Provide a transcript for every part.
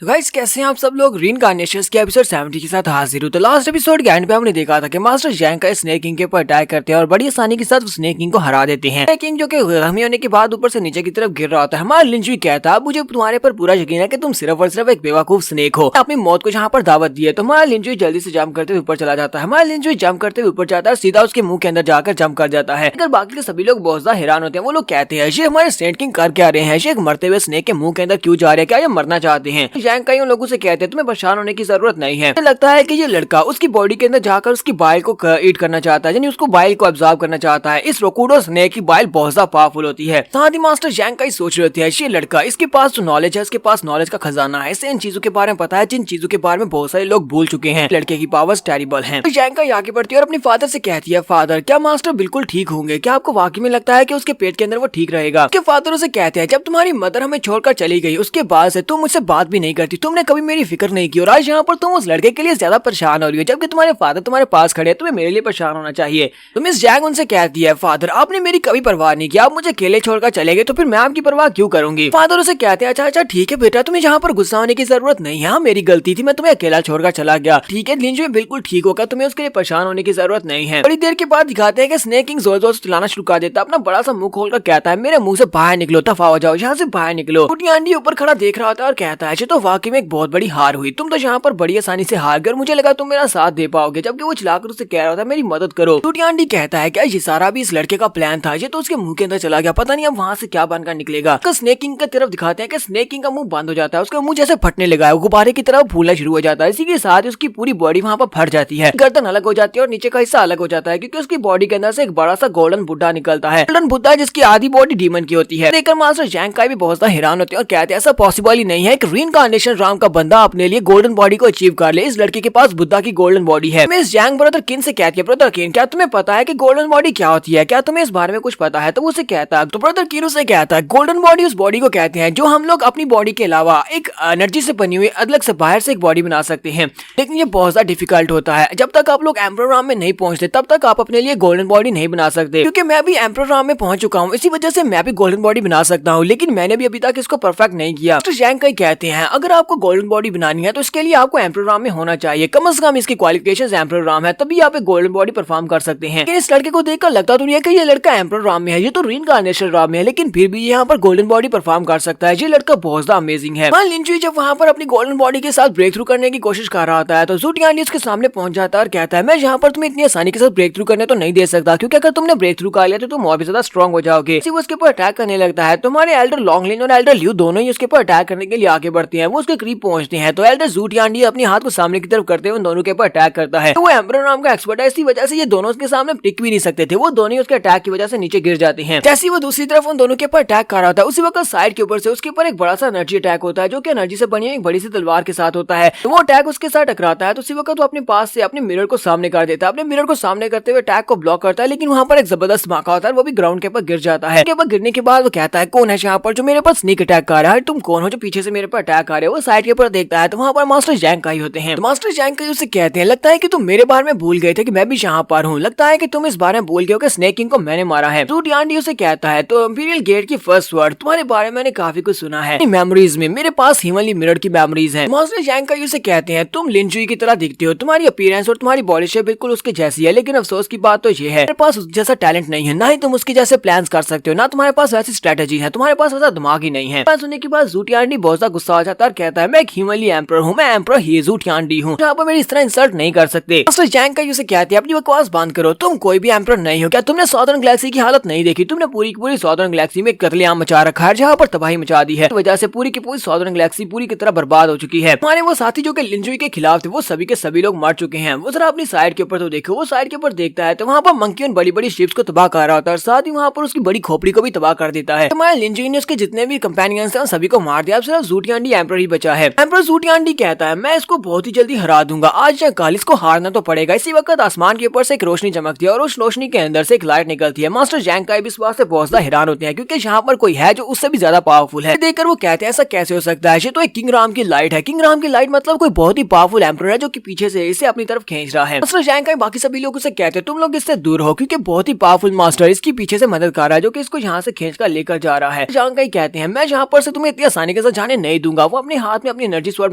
तो गाइस कैसे हैं आप सब लोग। रीइंकार्नेशंस के एपिसोड 70 के साथ हाजिर हूं। तो लास्ट एपिसोड के एंड पे हमने देखा था कि मास्टर जैंग का स्नेक किंग के ऊपर अटैक करते हैं और बड़ी आसानी के साथ स्नेक किंग को हरा देते हैं। स्नेक किंग जो कि जख्मी होने के बाद ऊपर से नीचे की तरफ गिर रहा होता है। हमारा लिंजुई कहता है मुझे तुम्हारे पर पूरा यकीन है कि तुम सिर्फ और सिर्फ एक बेवकूफ स्नेक हो, अपनी मौत को जहाँ पर दावत दी है। तो हमारा लिंजुई जल्दी से जंप करते हुए ऊपर चला जाता है। हमारा लिंजुई जंप करते हुए ऊपर जाता है, सीधा उसके मुंह के अंदर जाकर जंप कर जाता है। अगर बाकी के सभी लोग बहुत ज्यादा हैरान होते हैं। वो लोग कहते हैं ये हमारे स्नेक किंग कर क्या रहे हैं, ये एक मरते हुए स्नेक के मुंह के अंदर क्यों जा रहे हैं, क्या ये मरना चाहते हैं। जैंग कई लोगों से कहते हैं तुम्हें परेशान होने की जरूरत नहीं है। लगता है कि ये लड़का उसकी बॉडी के अंदर जाकर उसकी बाइल को ईट करना चाहता है, यानी उसको बाइल को अब्सॉर्ब करना चाहता है। इस रोकुडो स्नेक की बाइल बहुत ज्यादा पावरफुल होती है। साथ ही मास्टर जैंग का सोच रहे है ये लड़का, इसके पास जो नॉलेज है, इसके पास नॉलेज का खजाना है, इसे इन चीजों के बारे में पता है जिन चीजों के बारे में बहुत सारे लोग भूल चुके हैं। लड़के की पावर्स टेरिबल हैं। तो जैंग का आगे बढ़ती है और अपने फादर से कहती है फादर क्या मास्टर बिल्कुल ठीक होंगे, क्या आपको वाकई में लगता है कि उसके पेट के अंदर वो ठीक रहेगा। उसके फादर उसे कहते हैं जब तुम्हारी मदर हमें छोड़कर चली गई उसके बाद से तुम मुझसे बात भी नहीं करती, तुमने कभी मेरी फिक्र नहीं की और आज यहाँ पर तुम उस लड़के के लिए ज्यादा परेशान हो रही हो, जबकि तुम्हारे फादर तुम्हारे पास खड़े हैं, तुम्हें मेरे लिए परेशान होना चाहिए। तो मिस जैंग उनसे कहती है फादर आपने मेरी कभी परवाह नहीं की, आप मुझे अकेले छोड़कर चले गए तो फिर मैं आपकी परवाह क्यों करूंगी। फादर उसे कहते हैं अच्छा ठीक है बेटा, तुम्हें यहाँ पर गुस्सा होने की जरूरत नहीं है, मेरी गलती थी, मैं तुम्हें अकेला छोड़कर चला गया। ठीक है लिंजुई बिल्कुल ठीक होगा, तुम्हें उसके लिए परेशान होने की जरूरत नहीं है। बड़ी देर के बाद दिखाते हैं कि स्नेक किंग जोर जोर से चिल्लाना शुरू कर देता है, अपना बड़ा सा मुंह खोलकर कहता है मेरे मुंह से बाहर निकलो, दफा हो जाओ, यहाँ से बाहर निकलो। छोटी आंटी ऊपर खड़ा देख रहा होता है और कहता है तो वाकई में एक बहुत बड़ी हार हुई, तुम तो यहाँ पर बड़ी आसानी से हार गए और मुझे लगा तुम मेरा साथ दे पाओगे, जबकि वो चिल्लाकर उससे कह रहा था मेरी मदद करो। छोटी आंटी कहता है क्या ये सारा भी इस लड़के का प्लान था, ये तो उसके मुंह के अंदर चला गया, पता नहीं अब वहाँ से क्या बनकर निकलेगा। स्नेक किंग की तरफ दिखाते हैं कि स्नेक किंग का मुंह बंद हो जाता है, उसका मुंह जैसे फटने लगा है, गुब्बारे की तरफ फूलना शुरू हो जाता है। इसी के साथ उसकी पूरी बॉडी वहाँ पर फट जाती है, गर्दन अलग हो जाती है और नीचे का हिस्सा अलग हो जाता है, क्योंकि उसकी बॉडी के अंदर से एक बड़ा सा गोल्डन बुड्ढा निकलता है। गोल्डन बुड्ढा जिसकी आधी बॉडी डीमन की होती है। देखकर मास्टर जैंग का भी बहुत हैरान होते हैं और कहते हैं ऐसा पॉसिबल ही नहीं है कि रीइंकार्नेशन राम का बंदा अपने लिए गोल्डन बॉडी को अचीव कर ले, इस लड़के के पास बुद्धा की गोल्डन बॉडी है। मिस जैंग ब्रदर किन से कहती है ब्रदर किन क्या तुम्हें पता है कि गोल्डन बॉडी क्या होती है, क्या तुम्हें इस बारे में कुछ पता है। तो उसे कहता है तो ब्रदर किन उसे कहता है गोल्डन बॉडी उस बॉडी को कहते हैं जो हम लोग अपनी बॉडी के अलावा एक एनर्जी से बनी हुई अलग से बाहर से एक बॉडी बना सकते हैं, लेकिन ये बहुत ज्यादा डिफिकल्ट होता है। जब तक आप लोग एम्परर राम में नहीं पहुंचते तब तक आप अपने लिए गोल्डन बॉडी नहीं बना सकते, क्योंकि मैं भी एम्परर राम में पहुंच चुका हूँ, इसी वजह से मैं भी गोल्डन बॉडी बना सकता हूँ, लेकिन मैंने भी अभी तक इसको परफेक्ट नहीं किया। तो जैंग कई कहते हैं अगर आपको गोल्डन बॉडी बनानी है तो इसके लिए आपको एम्परर राम में होना चाहिए, कम से कम इसकी क्वालिफिकेशन एम्परर राम है, तभी आप एक गोल्डन बॉडी परफॉर्म कर सकते हैं। इस लड़के को देखकर लगता तो नहीं है कि ये लड़का एम्परर राम में है, ये तो रीइंकार्नेशन राम में है, लेकिन फिर भी यहाँ पर गोल्डन बॉडी परफॉर्म कर सकता है। ये लड़का बहुत ज्यादा अमेजिंग है। लिंजुई जब वहाँ पर अपनी गोल्डन बॉडी के साथ ब्रेक थ्रू करने की कोशिश कर रहा होता है तो ज़ू टियानडी उसके सामने पहुंच जाता है और कहता है मैं यहाँ पर तुम्हें इतनी आसानी के साथ ब्रेक थ्रू करने तो नहीं दे सकता, क्योंकि अगर तुमने ब्रेक थ्रू कर लिया तो तुम और भी ज्यादा स्ट्रॉन्ग हो जाओगे। वो उसके ऊपर अटैक करने लगता है। तुम्हारे एल्डर लॉन्गलिन और एल्डर ल्यू दोनों ही उसके ऊपर अटैक करने के लिए आगे बढ़ते हैं। वो उसके करीब पहुंचते हैं तो एल्डर ज़ू टियानडी अपने हाथ को सामने की तरफ करते हुए दोनों के ऊपर अटैक करता है। तो वो एम्परर नाम का एक्सपर्ट है, इसी वजह से ये दोनों उसके सामने टिक भी नहीं सकते थे, वो दोनों ही उसके अटैक की वजह से नीचे गिर जाते हैं। जैसे वो दूसरी तरफ उन दोनों के ऊपर अटैक कर रहा था उसी वक्त साइड के ऊपर से उसके ऊपर एक बड़ा सा एनर्जी अटैक होता है, जो कि एनर्जी से बनी एक बड़ी सी तलवार के साथ होता है। तो वो अटैक उसके साथ टकराता है तो उसी वक्त वो अपने पास से अपने मिरर को सामने कर देता है, अपने मिरर को सामने करते हुए अटैक को ब्लॉक करता है, लेकिन वहाँ पर एक जबरदस्त धमाका होता है, वो भी ग्राउंड के ऊपर गिर जाता है। के ऊपर गिरने के बाद वो कहता है कौन है यहाँ पर जो मेरे पास स्नीक अटैक कर रहा है, तुम कौन हो जो पीछे से मेरे पर अटैक कर रहे हो। वो साइड के ऊपर देखता है तो वहाँ पर मास्टर जैंग का ही होते हैं। मास्टर जैंग का उसे कहते हैं लगता है कि तुम मेरे बारे में भूल गए थे कि मैं भी यहाँ पर हूँ, लगता है कि तुम इस बारे में भूल गए हो कि स्नेक किंग को मैंने मारा है। ज़ू टियानडी उसे कहता है तो इंपीरियल गेट की फर्स्ट वर्ड तुम्हारे बारे में मैंने काफी कुछ सुना है, मेमोरीज में मेरे पास हिमली मिरर की मेमोरीज है। मास्टर जैंग का उसे कहते हैं तुम लिंजुई की तरह दिखते हो, तुम्हारी अपीयरेंस और तुम्हारी बॉडी शेप बिल्कुल उसके जैसी है, लेकिन अफसोस की बात तो ये है मेरे पास उस जैसा टैलेंट नहीं है, ना ही तुम उसके जैसे प्लान्स कर सकते हो, ना तुम्हारे पास वैसी स्ट्रेटेजी है, तुम्हारे पास वैसा दिमाग ही नहीं है। सुनने के बाद ज़ू टियानडी बहुत ज्यादा गुस्सा आ जाता है और कहता है मैं एक हिमली एम्परर हूँ, मैं एम्परर ही ज़ू टियानडी हूँ, यहाँ पर मेरी इस तरह इंसल्ट नहीं कर सकते। मास्टर जैंग का उसे कहते हैं अपनी बकवास बंद करो, तुम कोई भी एम्परर नहीं हो, क्या तुमने सॉदर्न गैलेक्सी की हालत नहीं देखी, तुमने पूरी की पूरी सॉदर्न गैलेक्सी में कत्लेआम मचा रखा है, जहाँ पर तबाही मचा दी है, वजह से पूरी की पूरी सॉदर्न गैलेक्सी पूरी की तरह बर्बाद हो चुकी है। हमारे वो साथी जो कि लिंजुई के खिलाफ थे वो सभी के सभी लोग मर चुके हैं। वो जरा अपनी साइड के ऊपर तो देखो, वो साइड के ऊपर देखता है तो वहाँ पर मंकी उन बड़ी बड़ी शिप्स को तबाह कर रहा होता है और साथ ही वहाँ पर उसकी बड़ी खोपड़ी को भी तबाह कर देता है। हमारे लिंजुई ने उसके जितने भी कंपेनियंस हैं सभी को मार दिया, अब सिर्फ ज़ू टियानडी एम्परर ही बचा है। एम्परर ज़ू टियानडी कहता है मैं इसको बहुत ही जल्दी हरा दूंगा, आज या कल इसको हारना तो पड़ेगा। इसी वक्त आसमान के ऊपर से एक रोशनी चमकती है और उस रोशनी के अंदर से एक लाइट निकलती है। मास्टर जैंग का इस बात से बहुत ज्यादा हैरान होते हैं, क्योंकि यहाँ पर कोई है जो उससे भी ज्यादा पावरफुल है। देखकर वो कहते हैं ऐसा कैसे हो सकता है, ये तो एक किंग राम की लाइट है। किंग राम की लाइट मतलब कोई बहुत ही पावरफुल एम्परर है जो कि पीछे से इसे अपनी तरफ खींच रहा है। मास्टर जैंग का बाकी सभी लोग उसे कहते हैं तुम लोग इससे दूर हो, क्योंकि बहुत ही पावरफुल मास्टर इसकी पीछे से मदद कर रहा है जो कि इसको यहाँ से खींच कर लेकर जा रहा है। जैंग का कहते हैं मैं यहाँ पर से तुम्हें इतनी आसानी के साथ जाने नहीं दूंगा, वो अपने हाथ में अपनी एनर्जी स्वॉर्ड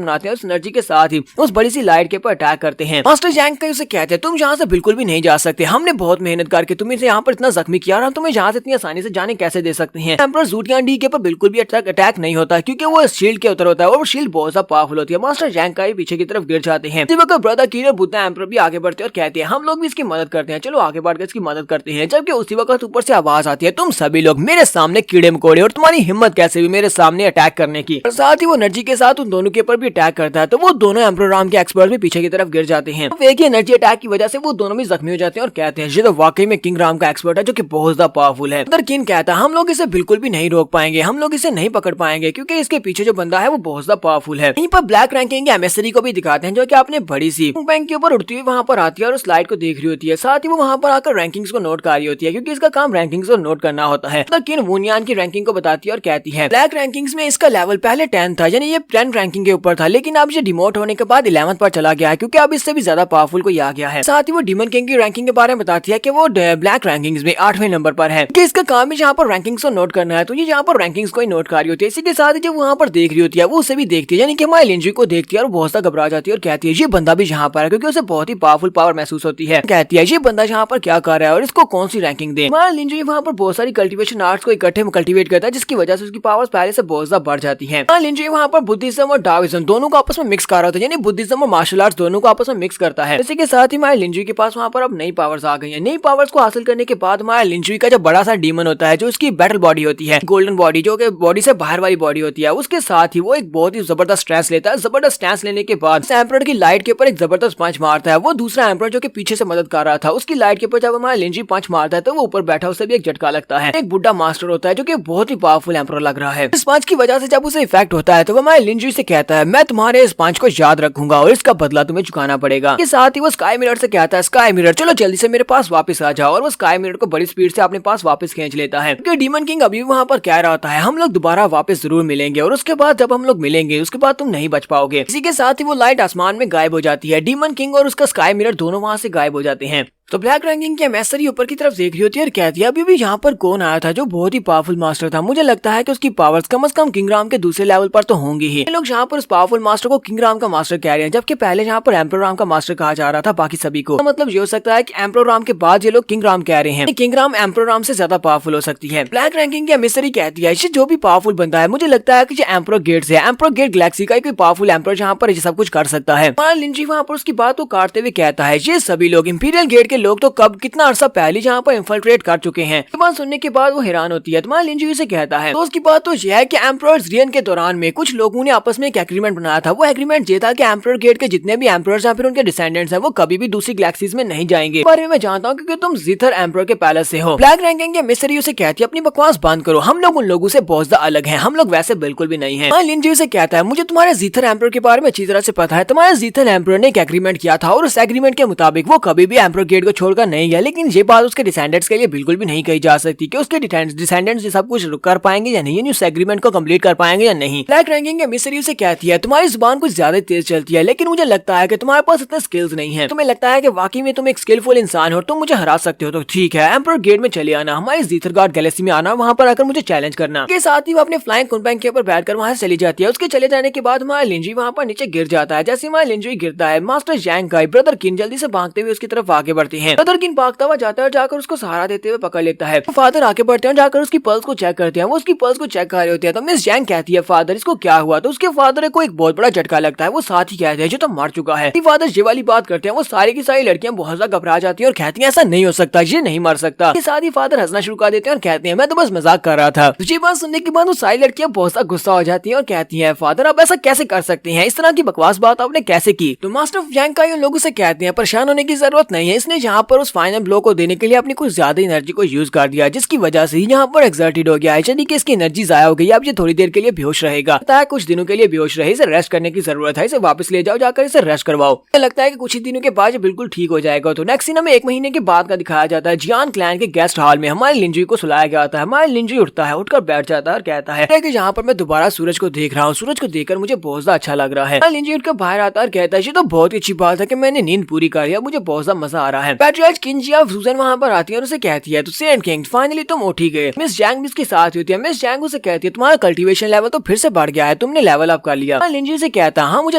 बनाते हैं, उस एनर्जी के साथ ही उस बड़ी सी लाइट के ऊपर अटैक करते हैं। मास्टर जैंग का उसे कहते हैं तुम यहाँ से बिल्कुल भी नहीं जा सकते, हमने बहुत मेहनत करके तुम्हें यहाँ पर इतना जख्मी किया और हम तुम्हें यहाँ से इतनी आसानी से जाने कैसे दे सकते हैं। एम्परर ज़ूटियान डी के ऊपर बिल्कुल भी अटैक नहीं होता क्योंकि वो शील्ड के ऊपर होता है और वो शील्ड बहुत ज्यादा पावरफुल होती है। मास्टर जैंग का पीछे की तरफ गिर जाते हैं। ब्रदर किन और बुद्धा एम्परर भी आगे बढ़ते हैं और कहते हैं हम लोग भी इसकी मदद करते हैं, चलो आगे बढ़कर इसकी मदद करते हैं। जबकि उसी वक्त ऊपर से आवाज आती है तुम सभी लोग मेरे सामने कीड़े मकोड़े और तुम्हारी हिम्मत कैसे हुई मेरे सामने अटैक करने की। और साथ ही वो एनर्जी के साथ उन दोनों के ऊपर भी अटैक करता है, तो वो दोनों एम्परर राम के एक्सपर्ट भी पीछे की तरफ गिर जाते हैं। एक ही एनर्जी अटैक की वजह से वो दोनों भी जख्मी हो जाते हैं और कहते हैं ये तो वाकई में किंग राम का एक्सपर्ट है जो कि बहुत ज्यादा पावरफुल है। ब्रदर किन कहता है हम लोग इसे बिल्कुल भी नहीं रोक पाएंगे, हम लोग इसे नहीं पकड़ पाएंगे क्योंकि इसके पीछे जो बंदा है वो बहुत ज्यादा पावरफुल है। यहीं पर ब्लैक रैंकिंग के एमएसरी को भी दिखाते हैं जो कि आपने बड़ी सी बैंक के ऊपर उड़ती हुई वहां पर आती है और उस लाइट को देख रही होती है। साथ ही वो वहां पर आकर रैंकिंग्स को नोट कर रही होती है क्योंकि इसका काम रैंकिंग्स को नोट करना होता है। किन वुनियान की रैंकिंग को बताती है और कहती है ब्लैक रैंकिंग्स में इसका लेवल पहले 10 था, यानी ये 10 रैंकिंग के ऊपर था, लेकिन अब ये डिमोट होने के बाद 11th पर चला गया है क्योंकि अब इससे भी ज्यादा पावरफुल कोई आ गया है। साथ ही वो डीमन किंग की रैंकिंग के बारे में बताती है कि वो ब्लैक रैंकिंग्स में 8वें नंबर पर है कि इसका काम ही यहाँ पर रैंकिंग्स को नोट करना है, तो ये यहाँ पर रैंकिंग्स को ही नोट कर रही होती है। इसी के साथ ही जब वहाँ पर देख रही होती है वो उसे भी देखती है, यानी कि हमारी लिंजी को देखती है और बहुत ज्यादा घबरा जाती है और कहती है ये बंदा भी यहाँ पर है क्योंकि उसे बहुत ही पावरफुल पावर महसूस होती है। कहती है ये बंदा यहाँ पर क्या कर रहा है और इसको कौन सी रैंकिंग दे। हमारा लिंजी वहाँ पर बहुत सारी कल्टीवेशन आर्ट्स को इकट्ठे कल्टीवेट करता है जिसकी वजह से उसकी पावर्स पहले से बहुत ज्यादा बढ़ जाती है। लिंजी वहाँ पर बुद्धिज्म और डाविज्म दोनों को आपस में मिक्स कर रहा होता है, यानी बुद्धिज्म और मार्शल आर्ट्स दोनों को आपस में मिक्स करता है। इसी के साथ ही हमारे लिंजी के पास वहाँ पर अब नई पावर्स आ गई है। नई पावर्स को हासिल करने के बाद हमारा लिंजी का जो बड़ा सा डीमन होता है जो उसकी बैटल बॉडी होती है, गोल्डन बॉडी जो कि बॉडी से बाहर वाली बॉडी होती है, उसके साथ ही वो एक बहुत ही जबरदस्त स्ट्रेस लेता है। जबरदस्त स्ट्रेस लेने के बाद एम्परर की लाइट के ऊपर एक जबरदस्त पंच मारता है। वो दूसरा एम्परर जो कि पीछे से मदद कर रहा था उसकी लाइट के ऊपर जब हमारा लिंजी पंच मारता है तो वो ऊपर बैठा उसे भी एक झटका लगता है। एक बुढ़ा मास्टर होता है जो कि बहुत ही पावरफुल एम्परर लग रहा है। इस पंच की वजह से जब उसे इफेक्ट होता है तो हमारे लिंजी से कहता है मैं तुम्हारे इस पंच को याद रखूंगा और इसका बदला तुम्हें चुकाना पड़ेगा। के साथ ही वो स्काई मिरर से कहता है स्काई मिरर चलो जल्दी से मेरे पास वापस आ जाओ, और वो स्काई मिरर को बड़ी स्पीड से अपने पास वापस खींच लेता है क्योंकि डीमन किंग अभी वहाँ पर कह रहा होता है हम लोग दोबारा वापस जरूर मिलेंगे और उसके बाद जब हम लोग मिलेंगे उसके बाद तुम नहीं बच पाओगे। इसी के साथ ही वो लाइट आसमान में गायब हो जाती है। डीमन किंग और उसका स्काई मिरर दोनों वहाँ से गायब हो जाते हैं। तो ब्लैक रैंकिंग की एमएसरी ऊपर की तरफ देख रही होती है और कहती है अभी भी यहाँ पर कौन आया था जो बहुत ही पावरफुल मास्टर था, मुझे लगता है कि उसकी पावर्स कम से कम किंग राम के दूसरे लेवल पर तो होंगी ही। लोग यहाँ पर उस पावरफुल मास्टर को किंग राम का मास्टर कह रहे हैं जबकि पहले यहाँ पर एम्परर राम का मास्टर कहा जा रहा था बाकी सभी को। तो मतलब ये हो सकता है कि एम्परर राम के बाद ये लोग किंग राम कह रहे हैं। किंग राम एम्परर राम से ज्यादा पावरफुल हो सकती है। ब्लैक रैंकिंग की एमएसरी कहती है जो भी पावरफुल बंदा है मुझे लगता है कि ये एम्परर गेट से एम्परर गेट गैलेक्सी का कोई पावरफुल एम्परर जहाँ पर सब कुछ कर सकता है। लिंजी वहाँ पर उसकी बात को काटते हुए कहता है ये सभी लोग इंपीरियल गेट के लोग तो कब कितना अरसा पहले जहाँ पर इन्फिल्ट्रेट कर चुके हैं। ये बात सुनने के बाद वो हैरान होती है। तुम्हारा लिंजी से कहता है तो उसकी बात तो यह है कि एम्परर्स रियन के दौरान में कुछ लोगों ने आपस में एक एग्रीमेंट बनाया था। वो एग्रीमेंट ये था कि एम्परर गेट के जितने भी एम्परर्स या फिर उनके डिसेंडेंट्स हैं वो कभी भी दूसरी गैलेक्सीज में नहीं जाएंगे। बारे में मैं जानता हूँ क्योंकि तुम जीथर एम्परर के पैलेस से हो। ब्लैक रैंकिंग के मिस्ट्री उसे कहती है अपनी बकवास बंद करो, हम लोग उन लोगों से बहुत ज्यादा अलग हैं, हम लोग वैसे बिल्कुल भी नहीं है। लिंजी से कहता है मुझे तुम्हारे जीथर एम्परर के बारे में अच्छी तरह से पता है। तुम्हारे जीथर एम्परर ने एक एग्रीमेंट किया था और उस एग्रीमेंट के मुताबिक वो कभी भी एम्परर गेट को छोड़कर नहीं गया, लेकिन ये बात उसके डिसेंडेंट्स के लिए बिल्कुल भी नहीं कही जा सकती कि उसके डिसेंडेंट्स सब कुछ कर पाएंगे या नहीं, उस एग्रीमेंट को कंप्लीट कर पाएंगे या नहीं। ब्लैक रैंकिंग के मिस्ट्री से कहती है तुम्हारी जुबान कुछ ज्यादा तेज चलती है, लेकिन मुझे लगता है कि तुम्हारे पास इतने स्किल्स नहीं है। तुम्हें लगता है कि वाकई में तुम एक स्किलफुल इंसान हो, तुम मुझे हरा सकते हो, तो ठीक है एम्परर गेट में चले आना, हमारे जीथरगार्ड गैलेक्सी में आना, वहां पर आकर मुझे चैलेंज करना। के साथ ही वो अपने फ्लाइंग कुनबैंक के ऊपर बैठकर वहां से चली जाती है। उसके चले जाने के बाद हमारा लिंजी वहां पर नीचे गिर जाता है। जैसे हमारा लिंजी गिरता है मास्टर जैंग का ब्रदर किन जल्दी से भागते हुए उसकी तरफ आगे बढ़ते हैं। ब्रदर किन भागता हुआ जाता है और जाकर उसको सहारा देते हुए पकड़ लेता है। फादर आगे बढ़ते हैं, जाकर उसकी पल्स को चेक करते हैं। वो उसकी पल्स को चेक कर रहे होते हैं तो मिस जैंग कहती है फादर इसको क्या हुआ, तो उसके फादर को एक बहुत बड़ा झटका लगता है। वो साथ ही कहते हैं जो तो मर चुका है। फादर ये वाली बात करते हैं, वो सारी की सारी लड़कियां बहुत ज्यादा घबरा जाती हैं और कहती हैं ऐसा नहीं हो सकता, ये नहीं मर सकता। साथ ही फादर हंसना शुरू कर देते हैं और कहते हैं मैं तो बस मजाक कर रहा था। ये बात सुनने के बाद वो सारी लड़कियां बहुत ज्यादा गुस्सा हो जाती हैं और कहती हैं फादर आप ऐसा कैसे कर सकते हैं, इस तरह की बकवास बात आपने कैसे की। तो मास्टर जैंग का उन लोगों से कहते हैं परेशान होने की जरूरत नहीं है, इसने यहाँ पर उस फाइनल ब्लो को देने के लिए अपनी कुछ ज्यादा एनर्जी को यूज कर दिया जिसकी वजह से यहाँ पर एक्सर्टेड हो गया है, यानी कि इसकी एनर्जी जाया हो गई। अब ये थोड़ी देर के लिए बेहोश रहेगा, कुछ दिनों के लिए बेहोश रहे, इसे रेस्ट करने की जरूरत है, इसे वापस ले जाओ, जाकर इसे रेस्ट करवाओ। मुझे लगता है कि कुछ ही दिनों के बाद ये बिल्कुल ठीक हो जाएगा। तो नेक्स्ट सीन में 1 महीने के बाद का दिखाया जाता है। जियान क्लैन के गेस्ट हॉल में हमारे लिंजी को सुलाया गया था। हमारे लिंजी उठता है, उठकर बैठ जाता है और कहता है कि यहाँ पर मैं दोबारा सूरज को देख रहा हूँ, सूरज को देखकर मुझे बहुत ज्यादा अच्छा लग रहा है। लिंजी उठकर बाहर आता है और कहता है ये तो बहुत ही अच्छी बात है कि मैंने नींद पूरी कर लिया, मुझे बहुत ज्यादा मजा आ रहा है। है। पैट्रियार्च किंजी ऑफ सुजन वहाँ पर आती है और उसे कहती है तो सेंट किंग फाइनली तुम उठ ही गए। मिस जैंग भी इसके साथ होती है। मिस जैंग उसे कहती है तुम्हारा कल्टीवेशन लेवल तो फिर से बढ़ गया है, तुमने लेवल अप कर लिया। लिंजी से कहता हाँ मुझे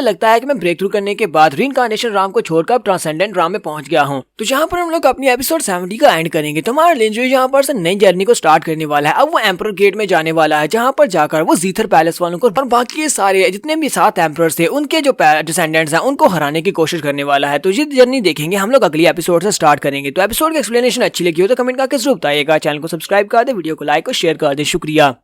लगता है कि मैं ब्रेक थ्रू करने के बाद रीइंकार्नेशन राम को छोड़कर ट्रांसेंडेंट राम में पहुंच गया हूँ। तो जहाँ पर हम लोग अपनी एपिसोड 70 का एंड करेंगे। तो हमारा लिंजी यहाँ पर से नई जर्नी को स्टार्ट करने वाला है। अब वो एम्परर गेट में जाने वाला है जहाँ पर जाकर वो जीथर पैलेस वालों को और बाकी के सारे जितने भी 7 एम्परर्स थे उनके जो डिसेंडेंट्स हैं उनको हराने की कोशिश करने वाला है। तो ये जर्नी देखेंगे हम लोग अगली एपिसोड से स्टार्ट करेंगे। तो एपिसोड की एक्सप्लेनेशन अच्छी लगी हो तो कमेंट करके जरूर बताइएगा। चैनल को सब्सक्राइब कर दे, वीडियो को लाइक और शेयर कर दे। शुक्रिया।